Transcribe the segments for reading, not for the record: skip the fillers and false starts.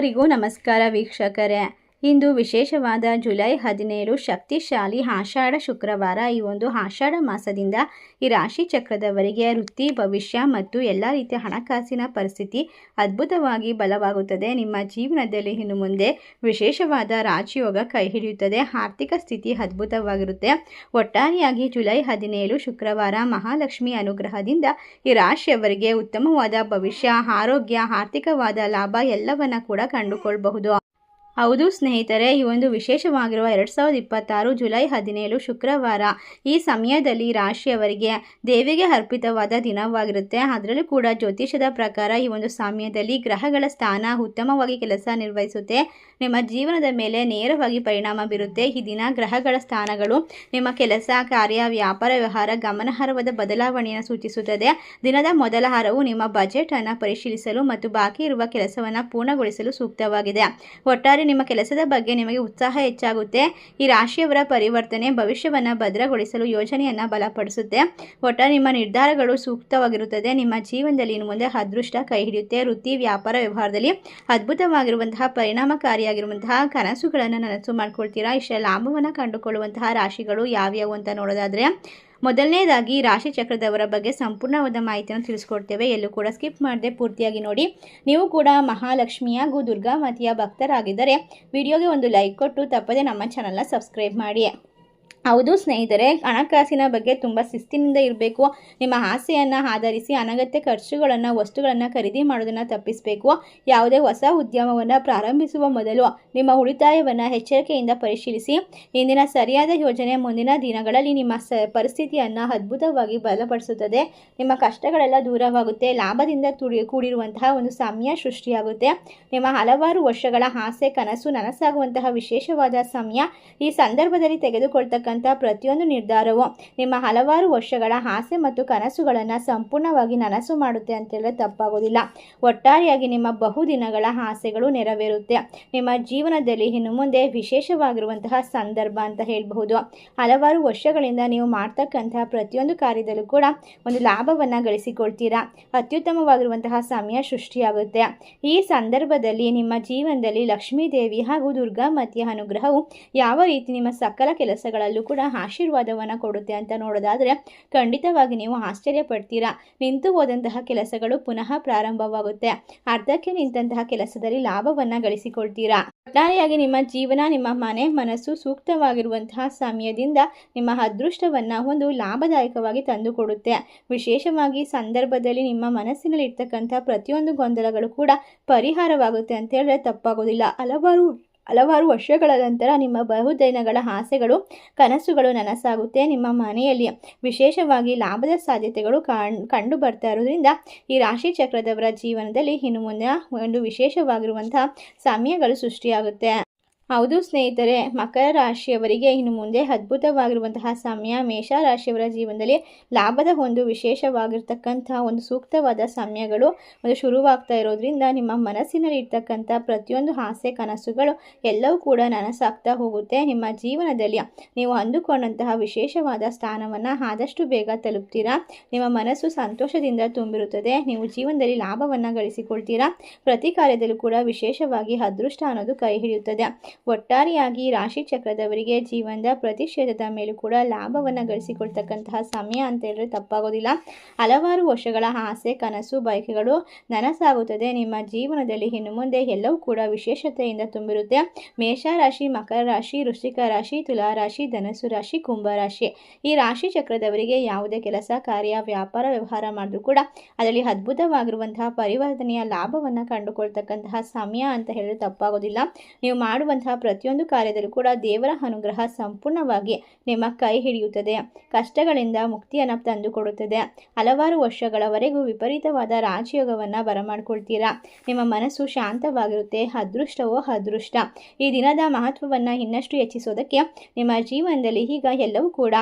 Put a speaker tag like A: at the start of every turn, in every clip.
A: ಎಲ್ಲರಿಗೂ ನಮಸ್ಕಾರ ವೀಕ್ಷಕರೇ. ಇಂದು ವಿಶೇಷವಾದ ಜುಲೈ 17 ಶಕ್ತಿಶಾಲಿ ಆಷಾಢ ಶುಕ್ರವಾರ. ಈ ಒಂದು ಆಷಾಢ ಮಾಸದಿಂದ ಈ ರಾಶಿ ಚಕ್ರದವರಿಗೆ ವೃತ್ತಿ, ಭವಿಷ್ಯ ಮತ್ತು ಎಲ್ಲ ರೀತಿಯ ಹಣಕಾಸಿನ ಪರಿಸ್ಥಿತಿ ಅದ್ಭುತವಾಗಿ ಬಲವಾಗುತ್ತದೆ. ನಿಮ್ಮ ಜೀವನದಲ್ಲಿ ಇನ್ನು ಮುಂದೆ ವಿಶೇಷವಾದ ರಾಜಯೋಗ ಕೈ ಹಿಡಿಯುತ್ತದೆ. ಆರ್ಥಿಕ ಸ್ಥಿತಿ ಅದ್ಭುತವಾಗಿರುತ್ತೆ. ಒಟ್ಟಾರೆಯಾಗಿ ಜುಲೈ 17 ಶುಕ್ರವಾರ ಮಹಾಲಕ್ಷ್ಮಿ ಅನುಗ್ರಹದಿಂದ ಈ ರಾಶಿಯವರಿಗೆ ಉತ್ತಮವಾದ ಭವಿಷ್ಯ, ಆರೋಗ್ಯ, ಆರ್ಥಿಕವಾದ ಲಾಭ ಎಲ್ಲವನ್ನ ಕೂಡ ಕಂಡುಕೊಳ್ಳಬಹುದು. ಹೌದು ಸ್ನೇಹಿತರೆ, ಈ ಒಂದು ವಿಶೇಷವಾಗಿರುವ 2026 ಜುಲೈ 17 ಶುಕ್ರವಾರ ಈ ಸಮಯದಲ್ಲಿ ರಾಶಿಯವರಿಗೆ ದೇವಿಗೆ ಅರ್ಪಿತವಾದ ದಿನವಾಗಿರುತ್ತೆ. ಅದರಲ್ಲೂ ಕೂಡ ಜ್ಯೋತಿಷದ ಪ್ರಕಾರ ಈ ಒಂದು ಸಮಯದಲ್ಲಿ ಗ್ರಹಗಳ ಸ್ಥಾನ ಉತ್ತಮವಾಗಿ ಕೆಲಸ ನಿರ್ವಹಿಸುತ್ತೆ. ನಿಮ್ಮ ಜೀವನದ ಮೇಲೆ ನೇರವಾಗಿ ಪರಿಣಾಮ ಬೀರುತ್ತೆ. ಈ ದಿನ ಗ್ರಹಗಳ ಸ್ಥಾನಗಳು ನಿಮ್ಮ ಕೆಲಸ, ಕಾರ್ಯ, ವ್ಯಾಪಾರ, ವ್ಯವಹಾರ ಗಮನಾರ್ಹವಾದ ಬದಲಾವಣೆಯನ್ನು ಸೂಚಿಸುತ್ತದೆ. ದಿನದ ಮೊದಲ ವಾರವು ನಿಮ್ಮ ಬಜೆಟ್ ಅನ್ನು ಪರಿಶೀಲಿಸಲು ಮತ್ತು ಬಾಕಿ ಇರುವ ಕೆಲಸವನ್ನು ಪೂರ್ಣಗೊಳಿಸಲು ಸೂಕ್ತವಾಗಿದೆ. ಒಟ್ಟಾರೆ ನಿಮ್ಮ ಕೆಲಸದ ಬಗ್ಗೆ ನಿಮಗೆ ಉತ್ಸಾಹ ಹೆಚ್ಚಾಗುತ್ತೆ. ಈ ರಾಶಿಯವರ ಪರಿವರ್ತನೆ ಭವಿಷ್ಯವನ್ನು ಭದ್ರಗೊಳಿಸಲು ಯೋಜನೆಯನ್ನು ಬಲಪಡಿಸುತ್ತೆ. ಒಟ್ಟಾರೆ ನಿಮ್ಮ ನಿರ್ಧಾರಗಳು ಸೂಕ್ತವಾಗಿರುತ್ತದೆ. ನಿಮ್ಮ ಜೀವನದಲ್ಲಿ ಇನ್ನು ಮುಂದೆ ಅದೃಷ್ಟ ಕೈ ಹಿಡಿಯುತ್ತೆ. ವೃತ್ತಿ, ವ್ಯಾಪಾರ, ವ್ಯವಹಾರದಲ್ಲಿ ಅದ್ಭುತವಾಗಿರುವಂತಹ ಪರಿಣಾಮಕಾರಿಯಾಗಿರುವಂತಹ ಕನಸುಗಳನ್ನು ನನಸು ಮಾಡ್ಕೊಳ್ತೀರಾ. ಇಷ್ಟ ಲಾಭವನ್ನು ಕಂಡುಕೊಳ್ಳುವಂತಹ ರಾಶಿಗಳು ಯಾವ್ಯಾವು ಅಂತ ನೋಡೋದಾದ್ರೆ, ಮೊದಲನೇದಾಗಿ ರಾಶಿ ಚಕ್ರದವರ ಬಗ್ಗೆ ಸಂಪೂರ್ಣವಾದ ಮಾಹಿತಿಯನ್ನು ತಿಳಿಸ್ಕೊಡ್ತೇವೆ. ಎಲ್ಲೂ ಕೂಡ ಸ್ಕಿಪ್ ಮಾಡದೆ ಪೂರ್ತಿಯಾಗಿ ನೋಡಿ. ನೀವು ಕೂಡ ಮಹಾಲಕ್ಷ್ಮಿ ಹಾಗೂ ದುರ್ಗಾಮಾತೆಯ ಭಕ್ತರಾಗಿದ್ದರೆ ವಿಡಿಯೋಗೆ ಒಂದು ಲೈಕ್ ಕೊಟ್ಟು ತಪ್ಪದೆ ನಮ್ಮ ಚಾನಲ್ನ ಸಬ್ಸ್ಕ್ರೈಬ್ ಮಾಡಿ. ಹೌದು ಸ್ನೇಹಿತರೆ, ಹಣಕಾಸಿನ ಬಗ್ಗೆ ತುಂಬ ಶಿಸ್ತಿನಿಂದ ಇರಬೇಕು. ನಿಮ್ಮ ಆಸೆಯನ್ನು ಆಧರಿಸಿ ಅನಗತ್ಯ ಖರ್ಚುಗಳನ್ನು, ವಸ್ತುಗಳನ್ನು ಖರೀದಿ ಮಾಡೋದನ್ನು ತಪ್ಪಿಸಬೇಕು. ಯಾವುದೇ ಹೊಸ ಉದ್ಯಮವನ್ನು ಪ್ರಾರಂಭಿಸುವ ಮೊದಲು ನಿಮ್ಮ ಉಳಿತಾಯವನ್ನು ಎಚ್ಚರಿಕೆಯಿಂದ ಪರಿಶೀಲಿಸಿ. ಇಂದಿನ ಸರಿಯಾದ ಯೋಜನೆ ಮುಂದಿನ ದಿನಗಳಲ್ಲಿ ನಿಮ್ಮ ಪರಿಸ್ಥಿತಿಯನ್ನು ಅದ್ಭುತವಾಗಿ ಬಲಪಡಿಸುತ್ತದೆ. ನಿಮ್ಮ ಕಷ್ಟಗಳೆಲ್ಲ ದೂರವಾಗುತ್ತೆ. ಲಾಭದಿಂದ ಕೂಡಿರುವಂತಹ ಒಂದು ಸಮಯ ಸೃಷ್ಟಿಯಾಗುತ್ತೆ. ನಿಮ್ಮ ಹಲವಾರು ವರ್ಷಗಳ ಆಸೆ, ಕನಸು ನನಸಾಗುವಂತಹ ವಿಶೇಷವಾದ ಸಮಯ. ಈ ಸಂದರ್ಭದಲ್ಲಿ ತೆಗೆದುಕೊಳ್ತಕ್ಕ ಪ್ರತಿಯೊಂದು ನಿರ್ಧಾರವು ನಿಮ್ಮ ಹಲವಾರು ವರ್ಷಗಳ ಆಸೆ ಮತ್ತು ಕನಸುಗಳನ್ನು ಸಂಪೂರ್ಣವಾಗಿ ನನಸು ಮಾಡುತ್ತೆ ಅಂತ ಹೇಳಿದ್ರೆ ತಪ್ಪಾಗೋದಿಲ್ಲ. ಒಟ್ಟಾರೆಯಾಗಿ ನಿಮ್ಮ ಬಹುದಿನಗಳ ಆಸೆಗಳು ನೆರವೇರುತ್ತೆ. ನಿಮ್ಮ ಜೀವನದಲ್ಲಿ ಇನ್ನು ಮುಂದೆ ವಿಶೇಷವಾಗಿರುವಂತಹ ಸಂದರ್ಭ ಅಂತ ಹೇಳಬಹುದು. ಹಲವಾರು ವರ್ಷಗಳಿಂದ ನೀವು ಮಾಡ್ತಕ್ಕಂತಹ ಪ್ರತಿಯೊಂದು ಕಾರ್ಯದಲ್ಲೂ ಕೂಡ ಒಂದು ಲಾಭವನ್ನು ಗಳಿಸಿಕೊಳ್ತೀರಾ. ಅತ್ಯುತ್ತಮವಾಗಿರುವಂತಹ ಸಮಯ ಸೃಷ್ಟಿಯಾಗುತ್ತೆ. ಈ ಸಂದರ್ಭದಲ್ಲಿ ನಿಮ್ಮ ಜೀವನದಲ್ಲಿ ಲಕ್ಷ್ಮೀ ದೇವಿ ಹಾಗೂ ದುರ್ಗಾಮಾತೆಯ ಅನುಗ್ರಹವು ಯಾವ ರೀತಿ ನಿಮ್ಮ ಸಕಲ ಕೆಲಸಗಳಲ್ಲೂ ಕೂಡ ಆಶೀರ್ವಾದವನ್ನು ಕೊಡುತ್ತೆ ಅಂತ ನೋಡೋದಾದ್ರೆ ಖಂಡಿತವಾಗಿ ನೀವು ಆಶ್ಚರ್ಯ ಪಡ್ತೀರಾ. ನಿಂತು ಹೋದಂತಹ ಕೆಲಸಗಳು ಪುನಃ ಪ್ರಾರಂಭವಾಗುತ್ತೆ. ಅರ್ಧಕ್ಕೆ ನಿಂತಹ ಕೆಲಸದಲ್ಲಿ ಲಾಭವನ್ನು ಗಳಿಸಿಕೊಳ್ತೀರಾ. ಒಟ್ಟಾರೆಯಾಗಿ ನಿಮ್ಮ ಜೀವನ, ನಿಮ್ಮ ಮನೆ, ಮನಸ್ಸು ಸೂಕ್ತವಾಗಿರುವಂತಹ ಸಮಯದಿಂದ ನಿಮ್ಮ ಅದೃಷ್ಟವನ್ನು ಒಂದು ಲಾಭದಾಯಕವಾಗಿ ತಂದುಕೊಡುತ್ತೆ. ವಿಶೇಷವಾಗಿ ಸಂದರ್ಭದಲ್ಲಿ ನಿಮ್ಮ ಮನಸ್ಸಿನಲ್ಲಿ ಇರ್ತಕ್ಕಂಥ ಪ್ರತಿಯೊಂದು ಗೊಂದಲಗಳು ಕೂಡ ಪರಿಹಾರವಾಗುತ್ತೆ ಅಂತ ಹೇಳಿದ್ರೆ ತಪ್ಪಾಗೋದಿಲ್ಲ. ಹಲವಾರು ವರ್ಷಗಳ ನಂತರ ನಿಮ್ಮ ಬಹುದಿನಗಳ ಆಸೆಗಳು, ಕನಸುಗಳು ನನಸಾಗುತ್ತೆ. ನಿಮ್ಮ ಮನೆಯಲ್ಲಿ ವಿಶೇಷವಾಗಿ ಲಾಭದ ಸಾಧ್ಯತೆಗಳು ಕಂಡು ಬರ್ತಾ ಇರೋದ್ರಿಂದ ಈ ರಾಶಿ ಚಕ್ರದವರ ಜೀವನದಲ್ಲಿ ಇನ್ನು ಮುಂದೆ ಒಂದು ವಿಶೇಷವಾಗಿರುವಂತಹ ಸಮಯಗಳು ಸೃಷ್ಟಿಯಾಗುತ್ತೆ. ಹೌದು ಸ್ನೇಹಿತರೆ, ಮಕರ ರಾಶಿಯವರಿಗೆ ಇನ್ನು ಮುಂದೆ ಅದ್ಭುತವಾಗಿರುವಂತಹ ಸಮಯ. ಮೇಷ ರಾಶಿಯವರ ಜೀವನದಲ್ಲಿ ಲಾಭದ ಒಂದು ವಿಶೇಷವಾಗಿರ್ತಕ್ಕಂತಹ ಒಂದು ಸೂಕ್ತವಾದ ಸಮಯಗಳು ಒಂದು ಶುರುವಾಗ್ತಾ ಇರೋದ್ರಿಂದ ನಿಮ್ಮ ಮನಸ್ಸಿನಲ್ಲಿ ಇರ್ತಕ್ಕಂಥ ಪ್ರತಿಯೊಂದು ಆಸೆ, ಕನಸುಗಳು ಎಲ್ಲವೂ ಕೂಡ ನನಸಾಗ್ತಾ ಹೋಗುತ್ತೆ. ನಿಮ್ಮ ಜೀವನದಲ್ಲಿ ನೀವು ಅಂದುಕೊಂಡಂತಹ ವಿಶೇಷವಾದ ಸ್ಥಾನವನ್ನು ಆದಷ್ಟು ಬೇಗ ತಲುಪ್ತೀರಾ. ನಿಮ್ಮ ಮನಸ್ಸು ಸಂತೋಷದಿಂದ ತುಂಬಿರುತ್ತದೆ. ನೀವು ಜೀವನದಲ್ಲಿ ಲಾಭವನ್ನು ಗಳಿಸಿಕೊಳ್ತೀರಾ. ಪ್ರತಿ ಕಾರ್ಯದಲ್ಲೂ ಕೂಡ ವಿಶೇಷವಾಗಿ ಅದೃಷ್ಟ ಅನ್ನೋದು ಕೈ ಹಿಡಿಯುತ್ತದೆ. ಒಟ್ಟಾರೆಯಾಗಿ ರಾಶಿ ಚಕ್ರದವರಿಗೆ ಜೀವನದ ಪ್ರತಿ ಕ್ಷೇತ್ರದ ಮೇಲೂ ಕೂಡ ಲಾಭವನ್ನು ಗಳಿಸಿಕೊಳ್ತಕ್ಕಂತಹ ಸಮಯ ಅಂತ ಹೇಳಿದ್ರೆ ತಪ್ಪಾಗೋದಿಲ್ಲ. ಹಲವಾರು ವರ್ಷಗಳ ಆಸೆ, ಕನಸು, ಬಯಕೆಗಳು ನನಸಾಗುತ್ತದೆ. ನಿಮ್ಮ ಜೀವನದಲ್ಲಿ ಇನ್ನು ಮುಂದೆ ಎಲ್ಲವೂ ಕೂಡ ವಿಶೇಷತೆಯಿಂದ ತುಂಬಿರುತ್ತೆ. ಮೇಷ ರಾಶಿ, ಮಕರ ರಾಶಿ, ವೃಶ್ಚಿಕ ರಾಶಿ, ತುಲಾ ರಾಶಿ, ಧನಸ್ಸು ರಾಶಿ, ಕುಂಭ ರಾಶಿ ಈ ರಾಶಿ ಚಕ್ರದವರಿಗೆ ಯಾವುದೇ ಕೆಲಸ, ಕಾರ್ಯ, ವ್ಯಾಪಾರ, ವ್ಯವಹಾರ ಮಾಡಿದ್ರು ಕೂಡ ಅದರಲ್ಲಿ ಅದ್ಭುತವಾಗಿರುವಂತಹ ಪರಿವರ್ತನೆಯ ಲಾಭವನ್ನು ಕಂಡುಕೊಳ್ತಕ್ಕಂತಹ ಸಮಯ ಅಂತ ಹೇಳಿದ್ರೆ ತಪ್ಪಾಗೋದಿಲ್ಲ. ನೀವು ಮಾಡುವಂತಹ ಪ್ರತಿಯೊಂದು ಕಾರ್ಯದಲ್ಲೂ ಕೂಡ ದೇವರ ಅನುಗ್ರಹ ಸಂಪೂರ್ಣವಾಗಿ ನಿಮ್ಮ ಕೈ ಹಿಡಿಯುತ್ತದೆ. ಕಷ್ಟಗಳಿಂದ ಮುಕ್ತಿಯನ್ನು ತಂದುಕೊಡುತ್ತದೆ. ಹಲವಾರು ವರ್ಷಗಳವರೆಗೂ ವಿಪರೀತವಾದ ರಾಜಯೋಗವನ್ನು ಬರಮಾಡ್ಕೊಳ್ತೀರಾ. ನಿಮ್ಮ ಮನಸ್ಸು ಶಾಂತವಾಗಿರುತ್ತೆ. ಅದೃಷ್ಟವೋ ಅದೃಷ್ಟ. ಈ ದಿನದ ಮಹತ್ವವನ್ನು ಇನ್ನಷ್ಟು ಹೆಚ್ಚಿಸೋದಕ್ಕೆ ನಿಮ್ಮ ಜೀವನದಲ್ಲಿ ಈಗ ಎಲ್ಲವೂ ಕೂಡ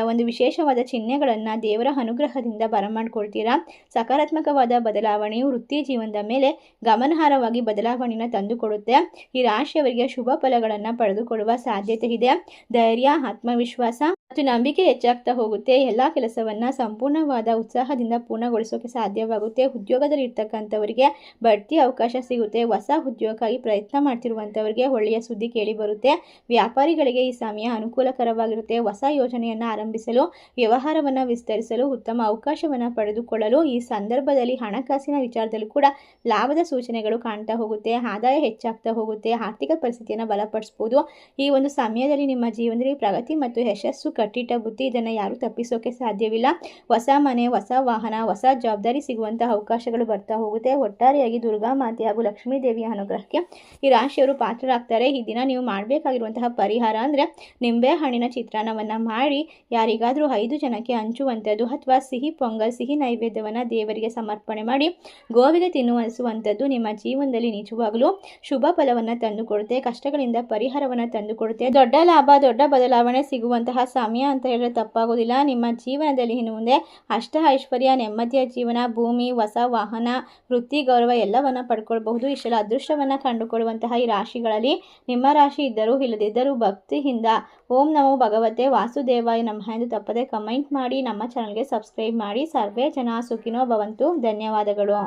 A: ಒಂದು ವಿಶೇಷವಾದ ಚಿಹ್ನೆಗಳನ್ನು ದೇವರ ಅನುಗ್ರಹದಿಂದ ಬರಮಾಡ್ಕೊಳ್ತೀರಾ. ಸಕಾರಾತ್ಮಕವಾದ ಬದಲಾವಣೆಯು ವೃತ್ತಿ ಜೀವನದ ಮೇಲೆ ಗಮನಾರ್ಹವಾಗಿ ಬದಲಾವಣೆಯನ್ನು ತಂದುಕೊಡುತ್ತೆ. ಈ ರಾಶಿಯವರಿಗೆ ಶುಭ ಫಲಗಳನ್ನು ಪಡೆದುಕೊಳ್ಳುವ ಸಾಧ್ಯತೆ ಇದೆ. ಧೈರ್ಯ, ಆತ್ಮವಿಶ್ವಾಸ ಮತ್ತು ನಂಬಿಕೆ ಹೆಚ್ಚಾಗ್ತಾ ಹೋಗುತ್ತೆ. ಎಲ್ಲ ಕೆಲಸವನ್ನು ಸಂಪೂರ್ಣವಾದ ಉತ್ಸಾಹದಿಂದ ಪೂರ್ಣಗೊಳಿಸೋಕೆ ಸಾಧ್ಯವಾಗುತ್ತೆ. ಉದ್ಯೋಗದಲ್ಲಿ ಇರ್ತಕ್ಕಂಥವರಿಗೆ ಬಡ್ತಿ ಅವಕಾಶ ಸಿಗುತ್ತೆ. ಹೊಸ ಉದ್ಯೋಗಕ್ಕಾಗಿ ಪ್ರಯತ್ನ ಮಾಡ್ತಿರುವಂಥವರಿಗೆ ಒಳ್ಳೆಯ ಸುದ್ದಿ ಕೇಳಿ ಬರುತ್ತೆ. ವ್ಯಾಪಾರಿಗಳಿಗೆ ಈ ಸಮಯ ಅನುಕೂಲಕರವಾಗಿರುತ್ತೆ. ಹೊಸ ಯೋಜನೆಯನ್ನು ಆರಂಭಿಸಲು, ವ್ಯವಹಾರವನ್ನು ವಿಸ್ತರಿಸಲು ಉತ್ತಮ ಅವಕಾಶವನ್ನು ಪಡೆದುಕೊಳ್ಳಲು ಈ ಸಂದರ್ಭದಲ್ಲಿ ಹಣಕಾಸಿನ ವಿಚಾರದಲ್ಲೂ ಕೂಡ ಲಾಭದ ಸೂಚನೆಗಳು ಕಾಣ್ತಾ ಹೋಗುತ್ತೆ. ಆದಾಯ ಹೆಚ್ಚಾಗ್ತಾ ಹೋಗುತ್ತೆ. ಆರ್ಥಿಕ ಪರಿಸ್ಥಿತಿಯನ್ನು ಬಲಪಡಿಸ್ಬೋದು. ಈ ಒಂದು ಸಮಯದಲ್ಲಿ ನಿಮ್ಮ ಜೀವನದಲ್ಲಿ ಪ್ರಗತಿ ಮತ್ತು ಯಶಸ್ಸು ಕಟ್ಟಿಟ್ಟ ಬುದ್ಧಿ, ಇದನ್ನು ಯಾರೂ ತಪ್ಪಿಸೋಕೆ ಸಾಧ್ಯವಿಲ್ಲ. ಹೊಸ ಮನೆ, ಹೊಸ ವಾಹನ, ಹೊಸ ಜವಾಬ್ದಾರಿ ಸಿಗುವಂತಹ ಅವಕಾಶಗಳು ಬರ್ತಾ ಹೋಗುತ್ತೆ. ಒಟ್ಟಾರೆಯಾಗಿ ದುರ್ಗಾ ಮಾತೆ ಹಾಗೂ ಲಕ್ಷ್ಮೀ ದೇವಿಯ ಅನುಗ್ರಹಕ್ಕೆ ಈ ರಾಶಿಯವರು ಪಾತ್ರರಾಗ್ತಾರೆ. ಈ ದಿನ ನೀವು ಮಾಡಬೇಕಾಗಿರುವಂತಹ ಪರಿಹಾರ ಅಂದರೆ ನಿಂಬೆ ಹಣ್ಣಿನ ಚಿತ್ರಾನ್ನವನ್ನು ಮಾಡಿ ಯಾರಿಗಾದರೂ 5 ಜನಕ್ಕೆ ಹಂಚುವಂಥದ್ದು, ಅಥವಾ ಸಿಹಿ ಪೊಂಗಲ್, ಸಿಹಿ ನೈವೇದ್ಯವನ್ನು ದೇವರಿಗೆ ಸಮರ್ಪಣೆ ಮಾಡಿ ಗೋವಿಗೆ ತಿನ್ನಿಸುವಂಥದ್ದು ನಿಮ್ಮ ಜೀವನದಲ್ಲಿ ನಿಜವಾಗಲೂ ಶುಭ ಫಲವನ್ನು ತಂದುಕೊಡುತ್ತೆ. ಕಷ್ಟಗಳಿಂದ ಪರಿಹಾರವನ್ನು ತಂದುಕೊಡುತ್ತೆ. ದೊಡ್ಡ ಲಾಭ, ದೊಡ್ಡ ಬದಲಾವಣೆ ಸಿಗುವಂತಹ ಸಮಯ ಅಂತ ಹೇಳಿದ್ರೆ ತಪ್ಪಾಗೋದಿಲ್ಲ. ನಿಮ್ಮ ಜೀವನದಲ್ಲಿ ಇನ್ನು ಮುಂದೆ ಅಷ್ಟ ಐಶ್ವರ್ಯ, ನೆಮ್ಮದಿಯ ಜೀವನ, ಭೂಮಿ, ಹೊಸ ವಾಹನ, ವೃತ್ತಿ, ಗೌರವ ಎಲ್ಲವನ್ನು ಪಡ್ಕೊಳ್ಬಹುದು. ಇಷ್ಟೆಲ್ಲ ಅದೃಷ್ಟವನ್ನು ಕಂಡುಕೊಳ್ಳುವಂತಹ ಈ ರಾಶಿಗಳಲ್ಲಿ ನಿಮ್ಮ ರಾಶಿ ಇದ್ದರೂ ಇಲ್ಲದಿದ್ದರೂ ಭಕ್ತಿಯಿಂದ ಓಂ ನಮೋ ಭಗವತೆ ವಾಸುದೇವಾಯ ನಮಃ ಎಂದು ತಪ್ಪದೆ ಕಮೆಂಟ್ ಮಾಡಿ. ನಮ್ಮ ಚಾನಲ್ಗೆ ಸಬ್ಸ್ಕ್ರೈಬ್ ಮಾಡಿ. ಸರ್ವೇ ಜನ ಸುಖಿನೋ ಭವಂತು. ಧನ್ಯವಾದಗಳು.